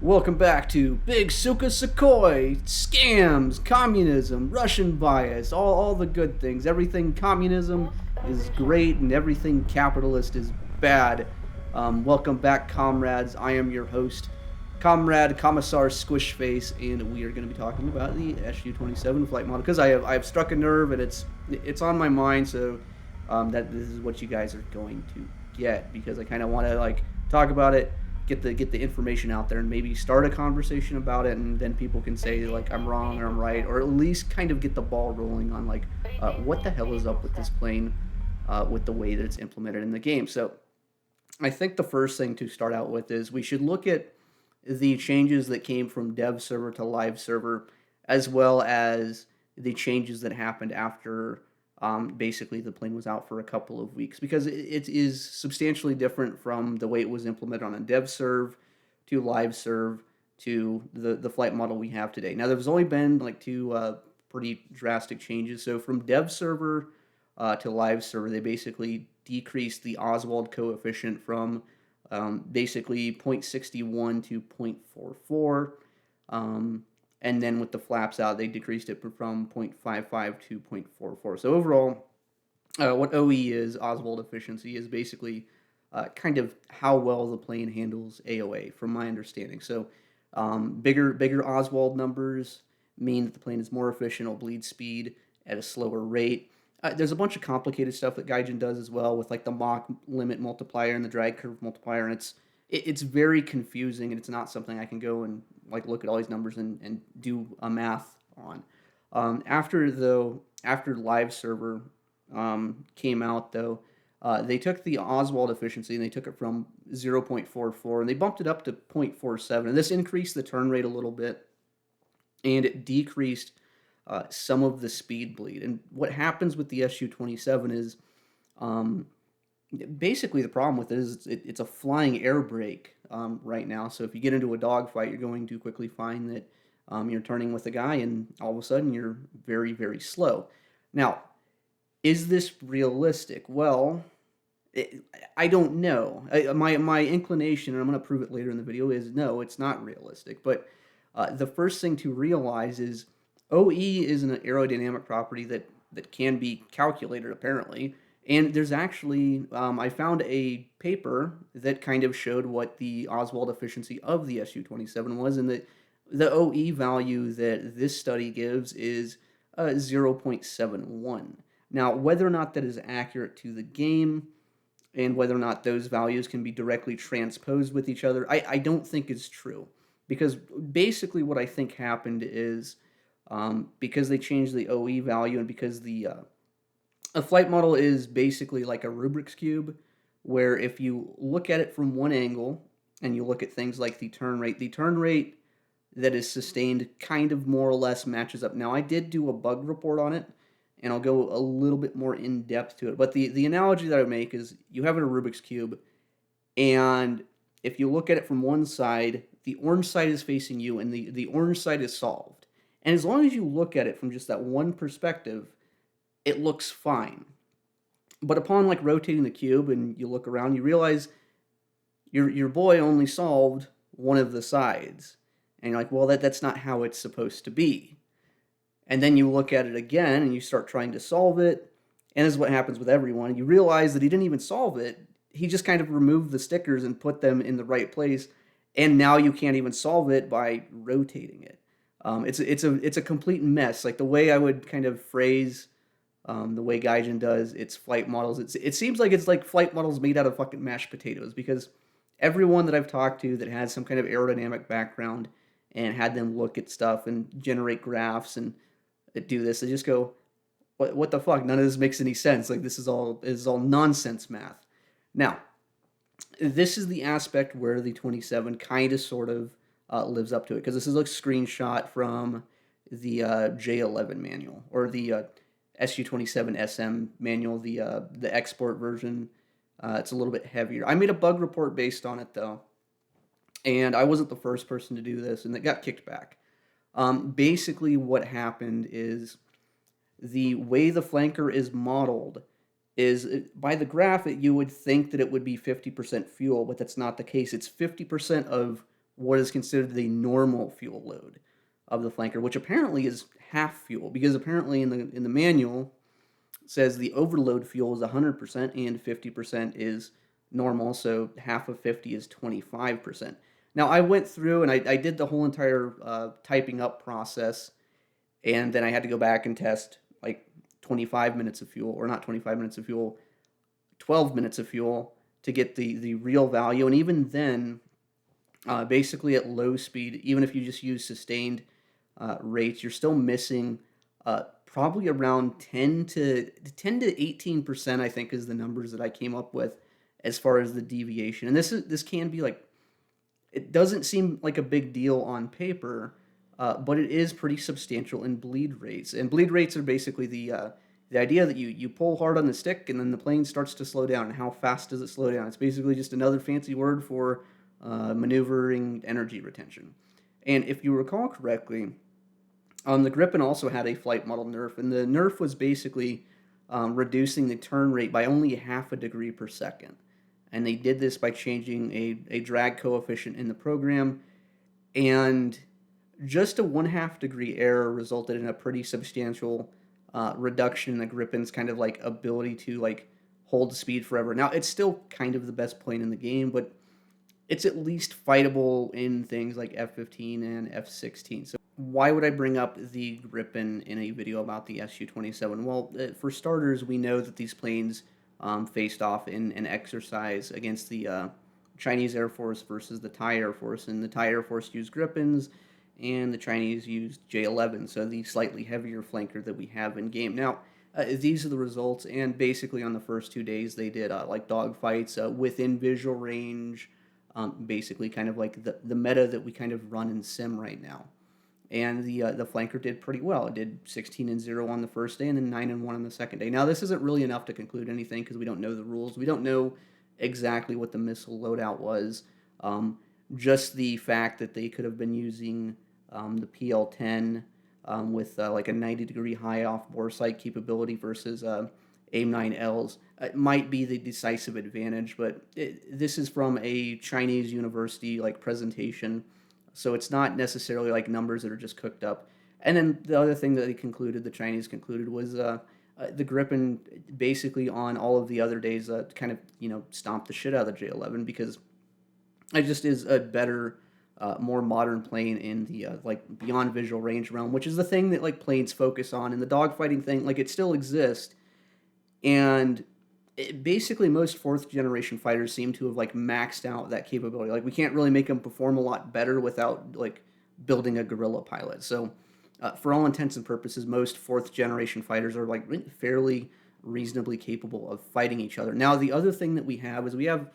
Welcome back to Big Suka Sukhoi, scams, communism, Russian bias, all the good things. Everything communism is great and everything capitalist is bad. Welcome back, comrades. I am your host, Comrade Commissar Squishface, and we are going to be talking about the Su-27 flight model because I have struck a nerve and it's on my mind. So that this is what you guys are going to get because I kind of want to talk about it, get the information out there, and maybe start a conversation about it, and then people can say I'm wrong or I'm right, or at least kind of get the ball rolling on what the hell is up with this plane, with the way that it's implemented in the game. So I think the first thing to start out with is we should look at the changes that came from dev server to live server, as well as the changes that happened after basically the plane was out for a couple of weeks, because it is substantially different from the way it was implemented on a dev serve to live serve to the flight model we have today. Now, there's only been two pretty drastic changes. So from dev server to live server, they basically decreased the Oswald coefficient from basically 0.61 to 0.44. And then with the flaps out, they decreased it from 0.55 to 0.44. So overall, what OE is, Oswald efficiency, is basically kind of how well the plane handles AOA, from my understanding. So bigger Oswald numbers mean that the plane is more efficient, will bleed speed at a slower rate. There's a bunch of complicated stuff that Gaijin does as well, with the Mach limit multiplier and the drag curve multiplier, and it's very confusing, and it's not something I can go and look at all these numbers and do a math on. After live server came out, though, they took the Oswald efficiency and they took it from 0.44 and they bumped it up to 0.47, and this increased the turn rate a little bit, and it decreased some of the speed bleed. And what happens with the Su-27 is basically the problem with it is it's a flying air brake right now. So if you get into a dogfight, you're going to quickly find that you're turning with a guy and all of a sudden you're very, very slow. Now, is this realistic? Well, I don't know. My inclination, and I'm going to prove it later in the video, is no, it's not realistic. But the first thing to realize is OE is an aerodynamic property that can be calculated, apparently. And there's actually, I found a paper that kind of showed what the Oswald efficiency of the Su-27 was, and that the OE value that this study gives is 0.71. Now, whether or not that is accurate to the game, and whether or not those values can be directly transposed with each other, I don't think is true. Because basically what I think happened is, because they changed the OE value, and because a flight model is basically like a Rubik's Cube, where if you look at it from one angle and you look at things like the turn rate that is sustained kind of more or less matches up. Now, I did do a bug report on it, and I'll go a little bit more in depth to it. But the analogy that I would make is you have a Rubik's Cube, and if you look at it from one side, the orange side is facing you, and the orange side is solved. And as long as you look at it from just that one perspective, it looks fine. But upon rotating the cube and you look around, you realize your boy only solved one of the sides. And you're like, well, that's not how it's supposed to be. And then you look at it again and you start trying to solve it. And this is what happens with everyone. You realize that he didn't even solve it. He just kind of removed the stickers and put them in the right place. And now you can't even solve it by rotating it. It's a complete mess. The way I would kind of phrase the way Gaijin does its flight models, it seems like it's like flight models made out of fucking mashed potatoes, because everyone that I've talked to that has some kind of aerodynamic background and had them look at stuff and generate graphs and do this, they just go, what the fuck? None of this makes any sense. This is all nonsense math. Now, this is the aspect where the 27 kind of sort of lives up to it, because this is a screenshot from the J11 manual, or the Su-27 SM manual, the export version. It's a little bit heavier. I made a bug report based on it, though, and I wasn't the first person to do this, and it got kicked back. Basically, what happened is the way the flanker is modeled is, by the graph, you would think that it would be 50% fuel, but that's not the case. It's 50% of what is considered the normal fuel load of the flanker, which apparently is half fuel, because apparently in the manual it says the overload fuel is 100% and 50% is normal, so half of 50 is 25%. Now I went through and I did the whole entire typing up process, and then I had to go back and test like 25 minutes of fuel, or not 25 minutes of fuel, 12 minutes of fuel to get the real value. And even then, basically at low speed, even if you just use sustained rates, you're still missing probably around 18%. I think is the numbers that I came up with as far as the deviation. And this can be like, it doesn't seem like a big deal on paper, but it is pretty substantial in bleed rates. And bleed rates are basically the idea that you pull hard on the stick and then the plane starts to slow down. And how fast does it slow down? It's basically just another fancy word for maneuvering energy retention. And if you recall correctly, the Gripen also had a flight model nerf, and the nerf was basically reducing the turn rate by only half a degree per second. And they did this by changing a drag coefficient in the program, and just a 1/2 degree error resulted in a pretty substantial reduction in the Gripen's kind of like ability to like hold the speed forever. Now it's still kind of the best plane in the game, but it's at least fightable in things like F-15 and F-16. So why would I bring up the Gripen in a video about the Su-27? Well, for starters, we know that these planes faced off in an exercise against the Chinese Air Force versus the Thai Air Force, and the Thai Air Force used Gripens, and the Chinese used J-11, so the slightly heavier flanker that we have in game. Now, these are the results, and basically on the first 2 days they did like dogfights within visual range, basically kind of like the meta that we kind of run in Sim right now. And the flanker did pretty well. It did 16-0 on the first day and then 9-1 on the second day. Now, this isn't really enough to conclude anything because we don't know the rules. We don't know exactly what the missile loadout was. Just the fact that they could have been using the PL-10 with like a 90-degree high off-bore sight capability versus AIM-9Ls might be the decisive advantage. But this is from a Chinese university like presentation, so it's not necessarily like numbers that are just cooked up. And then the other thing that the Chinese concluded, was the Gripen basically on all of the other days kind of, stomped the shit out of the J-11, because it just is a better, more modern plane in the like beyond visual range realm, which is the thing that like planes focus on. And the dogfighting thing, like, it still exists, and basically most fourth generation fighters seem to have like maxed out that capability. Like, we can't really make them perform a lot better without like building a guerrilla pilot. So for all intents and purposes, most fourth generation fighters are like fairly reasonably capable of fighting each other. Now, the other thing that we have is we have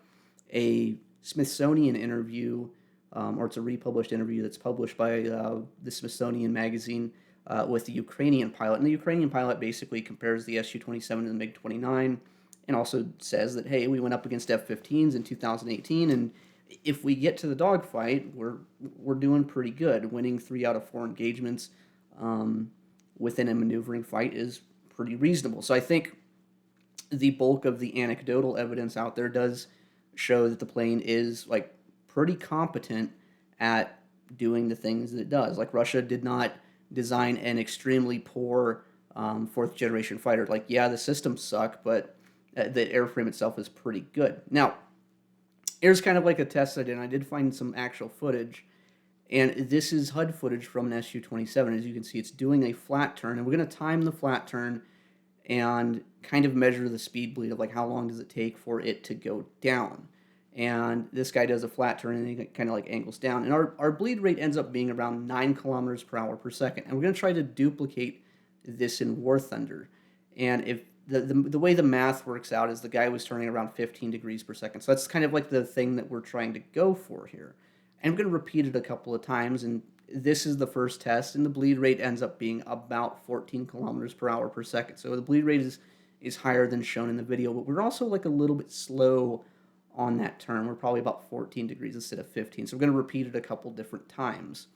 a Smithsonian interview, or it's a republished interview that's published by the Smithsonian magazine with the Ukrainian pilot. And the Ukrainian pilot basically compares the Su-27 to the MiG-29, and also says that, hey, we went up against F-15s in 2018, and if we get to the dogfight, we're doing pretty good. Winning 3 out of 4 engagements within a maneuvering fight is pretty reasonable. So I think the bulk of the anecdotal evidence out there does show that the plane is like pretty competent at doing the things that it does. Like, Russia did not design an extremely poor fourth generation fighter. Like, yeah, the systems suck, but the airframe itself is pretty good. Now, here's kind of like a test I did. I did find some actual footage, and this is HUD footage from an Su-27. As you can see, it's doing a flat turn, and we're going to time the flat turn and kind of measure the speed bleed of like how long does it take for it to go down. And this guy does a flat turn, and he kind of like angles down, and our bleed rate ends up being around 9 kilometers per hour per second. And we're going to try to duplicate this in Warthunder. And if the way the math works out is the guy was turning around 15 degrees per second. So that's kind of like the thing that we're trying to go for here. And I'm going to repeat it a couple of times, and this is the first test, and the bleed rate ends up being about 14 kilometers per hour per second. So the bleed rate is higher than shown in the video, but we're also like a little bit slow on that turn. We're probably about 14 degrees instead of 15. So we're going to repeat it a couple different times.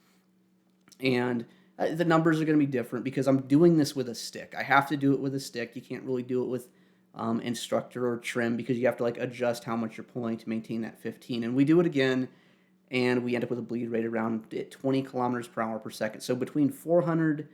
And the numbers are going to be different because I'm doing this with a stick. I have to do it with a stick. You can't really do it with instructor or trim, because you have to like adjust how much you're pulling to maintain that 15. And we do it again, and we end up with a bleed rate around 20 kilometers per hour per second. So between 400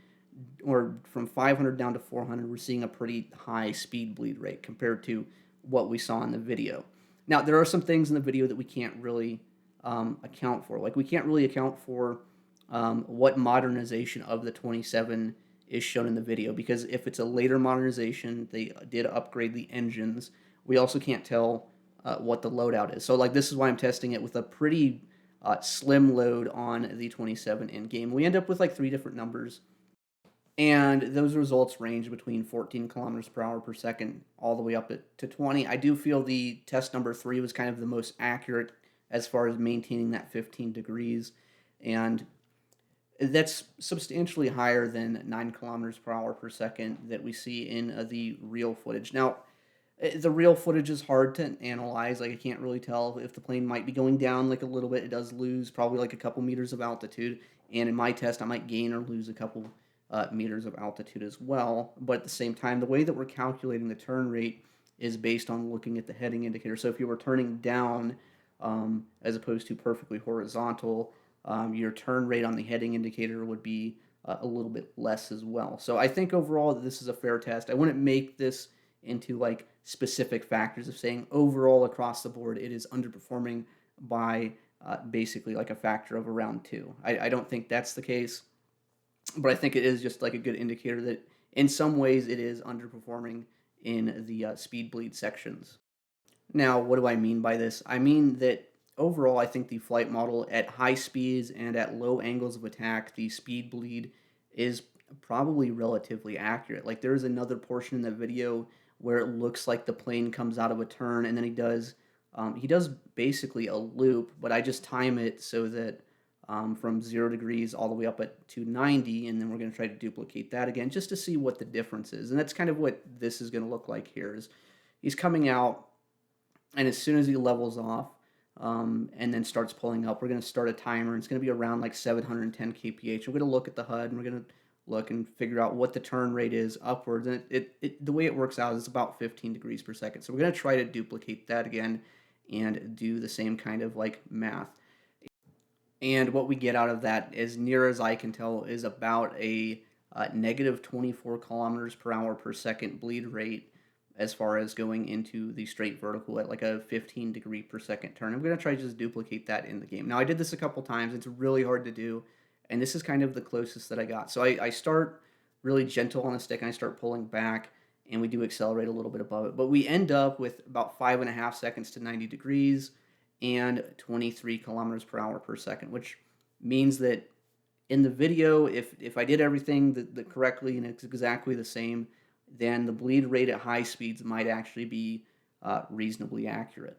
or from 500 down to 400, we're seeing a pretty high speed bleed rate compared to what we saw in the video. Now, there are some things in the video that we can't really account for. Like, we can't really account for what modernization of the 27 is shown in the video, because if it's a later modernization, they did upgrade the engines. We also can't tell what the loadout is. So, like, this is why I'm testing it with a pretty slim load on the 27 in game. We end up with like 3 different numbers, and those results range between 14 kilometers per hour per second all the way up to 20. I do feel the test number 3 was kind of the most accurate as far as maintaining that 15 degrees, and that's substantially higher than 9 kilometers per hour per second that we see in the real footage. Now, the real footage is hard to analyze. Like, I can't really tell if the plane might be going down like a little bit. It does lose probably like a couple meters of altitude, and in my test, I might gain or lose a couple meters of altitude as well. But at the same time, the way that we're calculating the turn rate is based on looking at the heading indicator. So if you were turning down as opposed to perfectly horizontal, your turn rate on the heading indicator would be a little bit less as well. So I think overall that this is a fair test. I wouldn't make this into like specific factors of saying overall across the board it is underperforming by basically like a factor of around 2. I don't think that's the case, but I think it is just like a good indicator that in some ways it is underperforming in the speed bleed sections. Now, what do I mean by this? I mean that overall, I think the flight model at high speeds and at low angles of attack, the speed bleed is probably relatively accurate. Like, there is another portion in the video where it looks like the plane comes out of a turn, and then he does basically a loop, but I just time it so that from 0 degrees all the way up to 90, and then we're going to try to duplicate that again just to see what the difference is. And that's kind of what this is going to look like here. Is he's coming out, and as soon as he levels off and then starts pulling up, we're going to start a timer. It's going to be around like 710 kph. We're going to look at the HUD, and we're going to look and figure out what the turn rate is upwards. And the way it works out is about 15 degrees per second. So we're going to try to duplicate that again and do the same kind of like math. And what we get out of that, as near as I can tell, is about a negative 24 kilometers per hour per second bleed rate as far as going into the straight vertical at like a 15 degree per second turn. I'm going to try to just duplicate that in the game. Now, I did this a couple times. It's really hard to do, and this is kind of the closest that I got. So I start really gentle on the stick, and I start pulling back, and we do accelerate a little bit above it. But we end up with about 5.5 seconds to 90 degrees and 23 kilometers per hour per second, which means that in the video, if I did everything the correctly and it's exactly the same, then the bleed rate at high speeds might actually be reasonably accurate.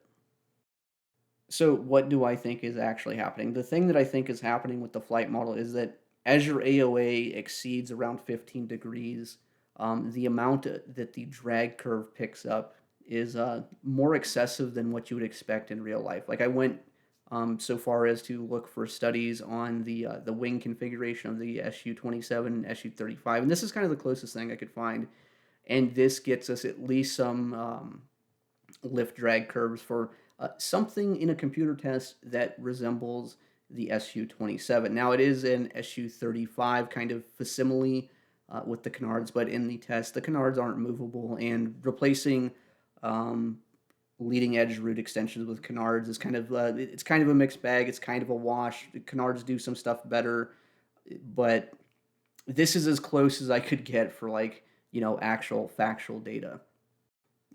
So what do I think is actually happening? The thing that I think is happening with the flight model is that as your AOA exceeds around 15 degrees, the amount that the drag curve picks up is more excessive than what you would expect in real life. Like, I went so far as to look for studies on the wing configuration of the Su-27 and Su-35, and this is kind of the closest thing I could find. And this gets us at least some lift drag curves for something in a computer test that resembles the Su-27. Now, it is an Su-35 kind of facsimile with the canards, but in the test, the canards aren't movable, and replacing leading edge root extensions with canards is kind of it's kind of a mixed bag. It's kind of a wash. The canards do some stuff better, but this is as close as I could get for like, actual factual data.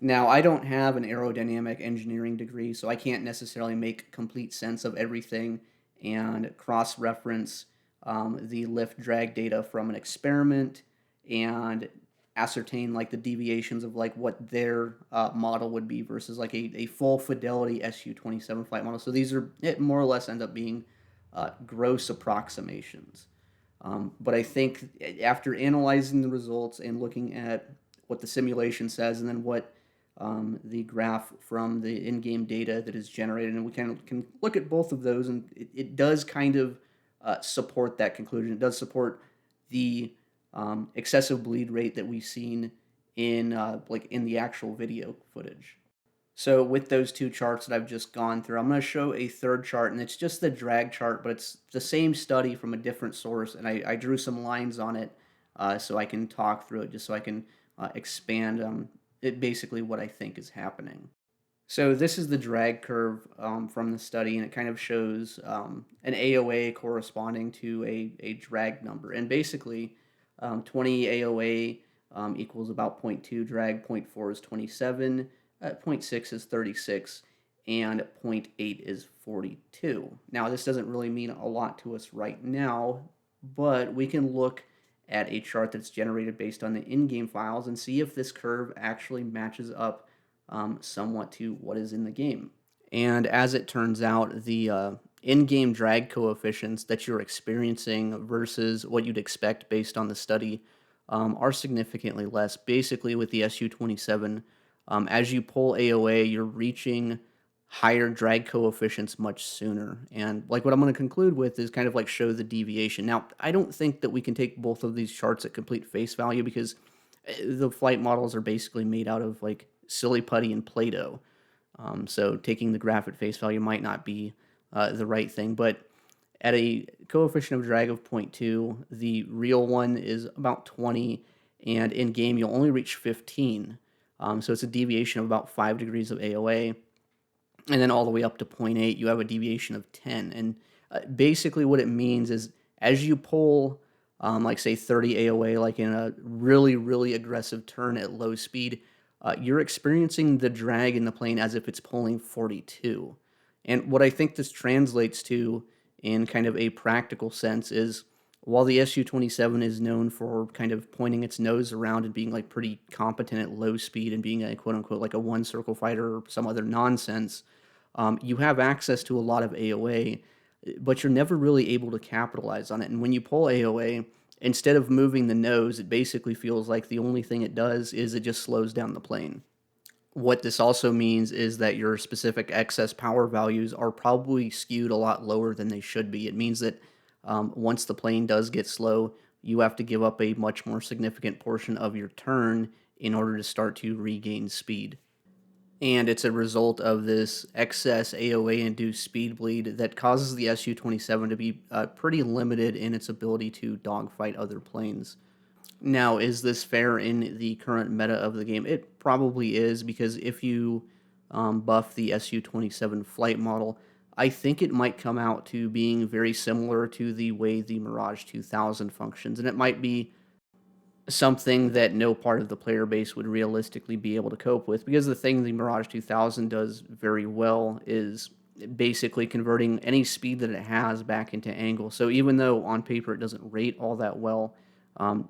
Now, I don't have an aerodynamic engineering degree, so I can't necessarily make complete sense of everything and cross-reference the lift drag data from an experiment and ascertain like the deviations of like what their model would be versus like a full fidelity Su-27 flight model. So these are, it more or less end up being gross approximations. But I think after analyzing the results and looking at what the simulation says, and then what the graph from the in-game data that is generated, and we can look at both of those, and it does kind of support that conclusion. It does support the excessive bleed rate that we've seen in like in the actual video footage. So with those two charts that I've just gone through, I'm going to show a third chart, and it's just the drag chart, but it's the same study from a different source, and I drew some lines on it so I can talk through it, just so I can expand it basically what I think is happening. So this is the drag curve from the study, and it kind of shows an AOA corresponding to a drag number. And basically, 20 AOA equals about zero point 0.2 drag, zero point 0.4 is 27, zero point 0.6 is 36, and zero point 0.8 is 42. Now, this doesn't really mean a lot to us right now, but we can look at a chart that's generated based on the in-game files and see if this curve actually matches up somewhat to what is in the game. And as it turns out, the in-game drag coefficients that you're experiencing versus what you'd expect based on the study are significantly less. Basically, with the Su-27, as you pull AOA, you're reaching higher drag coefficients much sooner. And like what I'm going to conclude with is kind of like show the deviation. Now, I don't think that we can take both of these charts at complete face value because the flight models are basically made out of like silly putty and Play-Doh. So taking the graph at face value might not be the right thing. But at a coefficient of drag of 0.2, the real one is about 20, and in game you'll only reach 15. So it's a deviation of about 5 degrees of AOA. And then all the way up to 0.8, you have a deviation of 10. And basically what it means is as you pull, like say 30 AOA, like in a really, really aggressive turn at low speed, you're experiencing the drag in the plane as if it's pulling 42. And what I think this translates to in kind of a practical sense is while the Su-27 is known for kind of pointing its nose around and being like pretty competent at low speed and being a quote unquote like a one circle fighter or some other nonsense, you have access to a lot of AOA, but you're never really able to capitalize on it. And when you pull AOA, instead of moving the nose, it basically feels like the only thing it does is it just slows down the plane. What this also means is that your specific excess power values are probably skewed a lot lower than they should be. It means that once the plane does get slow, you have to give up a much more significant portion of your turn in order to start to regain speed. And it's a result of this excess AOA-induced speed bleed that causes the Su-27 to be pretty limited in its ability to dogfight other planes. Now, is this fair in the current meta of the game? It probably is, because if you buff the Su-27 flight model, I think it might come out to being very similar to the way the Mirage 2000 functions, and it might be something that no part of the player base would realistically be able to cope with, because the thing the Mirage 2000 does very well is basically converting any speed that it has back into angle. So even though on paper it doesn't rate all that well,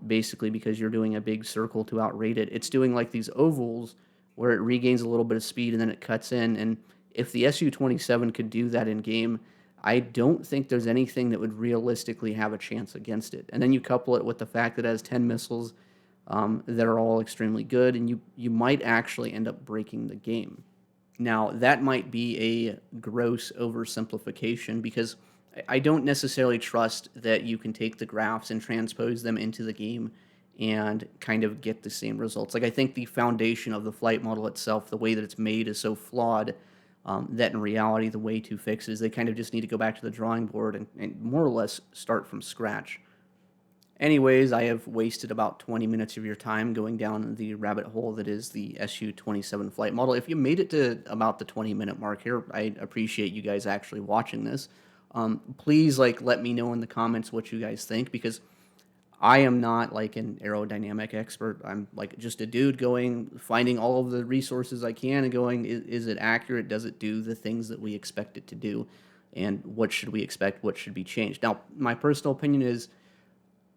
basically because you're doing a big circle to outrate it, it's doing like these ovals where it regains a little bit of speed and then it cuts in. And if the Su-27 could do that in game, I don't think there's anything that would realistically have a chance against it. And then you couple it with the fact that it has 10 missiles that are all extremely good, and you might actually end up breaking the game. Now, that might be a gross oversimplification, because I don't necessarily trust that you can take the graphs and transpose them into the game and kind of get the same results. Like, I think the foundation of the flight model itself, the way that it's made, is so flawed that in reality, the way to fix it is they kind of just need to go back to the drawing board and more or less start from scratch. Anyways, I have wasted about 20 minutes of your time going down the rabbit hole that is the Su-27 flight model. If you made it to about the 20-minute mark here, I appreciate you guys actually watching this. Please let me know in the comments what you guys think, because I am not like an aerodynamic expert. I'm like just a dude finding all of the resources I can and going, is it accurate? Does it do the things that we expect it to do? And what should we expect? What should be changed? Now, my personal opinion is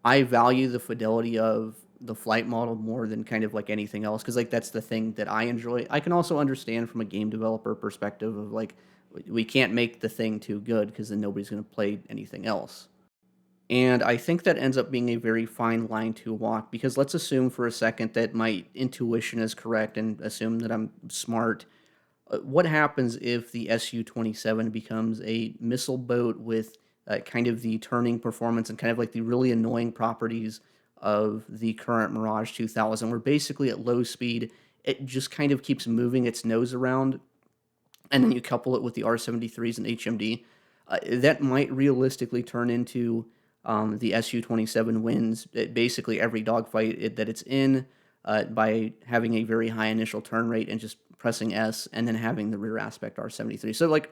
I value the fidelity of the flight model more than kind of like anything else, because that's the thing that I enjoy. I can also understand from a game developer perspective of we can't make the thing too good because then nobody's going to play anything else. And I think that ends up being a very fine line to walk, because let's assume for a second that my intuition is correct and assume that I'm smart. What happens if the Su-27 becomes a missile boat with kind of the turning performance and kind of like the really annoying properties of the current Mirage 2000, where basically at low speed, it just kind of keeps moving its nose around, and then you couple it with the R-73s and HMD, that might realistically turn into the Su-27 wins basically every dogfight that it's in, by having a very high initial turn rate and just pressing S and then having the rear aspect R-73. So, like,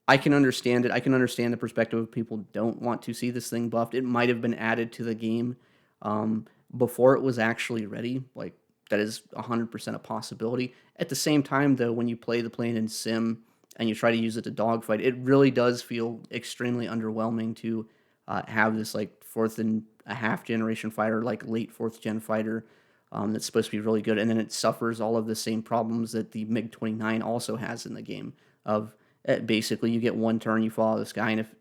I can understand it. I can understand the perspective of people don't want to see this thing buffed. It might have been added to the game before it was actually ready. Like, that is 100% a possibility. At the same time, though, when you play the plane in Sim and you try to use it to dogfight, it really does feel extremely underwhelming to have this, like, fourth and a half generation fighter, like late fourth gen fighter, that's supposed to be really good, and then it suffers all of the same problems that the MiG-29 also has in the game of basically you get one turn, you follow this guy, and if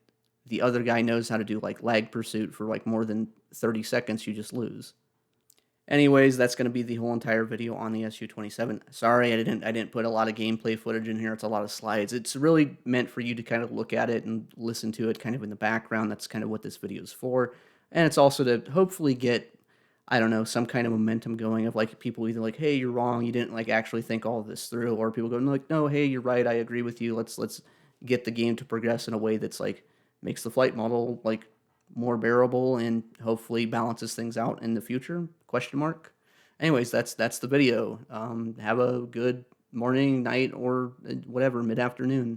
the other guy knows how to do like lag pursuit for like more than 30 seconds, you just lose. Anyways, that's going to be the whole entire video on the Su-27. Sorry, I didn't put a lot of gameplay footage in here. It's a lot of slides. It's really meant for you to kind of look at it and listen to it kind of in the background. That's kind of what this video is for. And it's also to hopefully get, I don't know, some kind of momentum going of like people either like, hey, you're wrong, you didn't like actually think all of this through, or people going like, no, hey, you're right, I agree with you. Let's get the game to progress in a way that's like makes the flight model like more bearable and hopefully balances things out in the future, question mark. Anyways, that's the video. Have a good morning, night, or whatever, mid-afternoon.